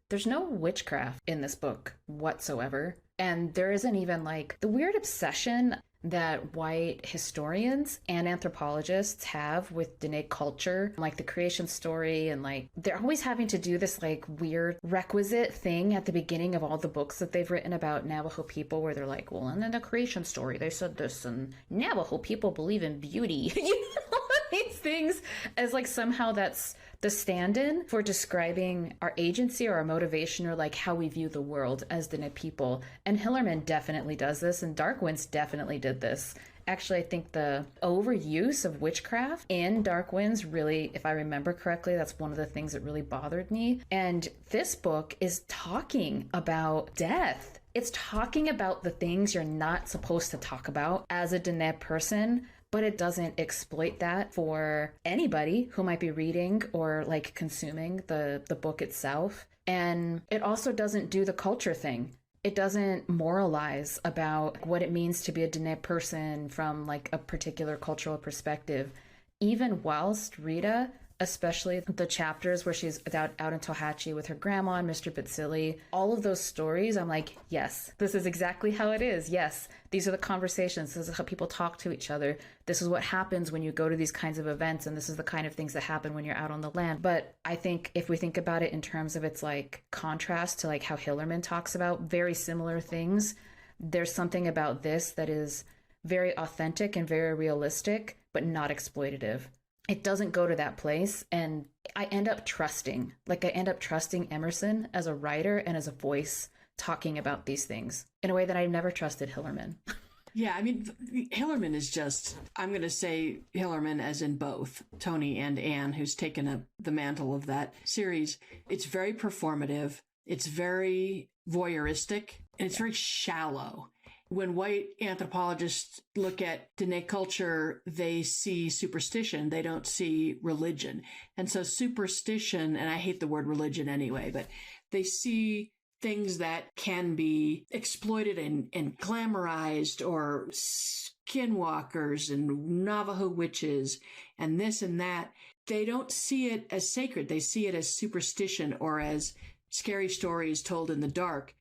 There's no witchcraft in this book whatsoever. And there isn't even like the weird obsession that white historians and anthropologists have with Dene culture, like the creation story, and like they're always having to do this like weird requisite thing at the beginning of all the books that they've written about Navajo people where they're like, well, and then the creation story, they said this, and Navajo people believe in beauty. You know, these things as like somehow that's the stand-in for describing our agency or our motivation or like how we view the world as Dene people. And Hillerman definitely does this, and Dark Winds definitely did this. Actually, I think the overuse of witchcraft in Dark Winds really, if I remember correctly, that's one of the things that really bothered me. And this book is talking about death. It's talking about the things you're not supposed to talk about as a Dene person, but it doesn't exploit that for anybody who might be reading or like consuming the book itself. And it also doesn't do the culture thing. It doesn't moralize about what it means to be a Dene person from like a particular cultural perspective. Even whilst Rita, especially the chapters where she's out in Tohatchi with her grandma and Mr. Bitsili, all of those stories, I'm like, yes, this is exactly how it is. Yes, these are the conversations. This is how people talk to each other. This is what happens when you go to these kinds of events, and this is the kind of things that happen when you're out on the land. But I think if we think about it in terms of its like contrast to like how Hillerman talks about very similar things, there's something about this that is very authentic and very realistic, but not exploitative. It doesn't go to that place, and I end up trusting Emerson as a writer and as a voice talking about these things in a way that I never trusted Hillerman. Yeah, I mean, Hillerman is just, I'm going to say Hillerman as in both Tony and Anne, who's taken up the mantle of that series. It's very performative. It's very voyeuristic, and it's very shallow. When white anthropologists look at Dene culture, they see superstition. They don't see religion. And so superstition, and I hate the word religion anyway, but they see things that can be exploited and glamorized, or skinwalkers and Navajo witches and this and that. They don't see it as sacred. They see it as superstition or as scary stories told in the dark.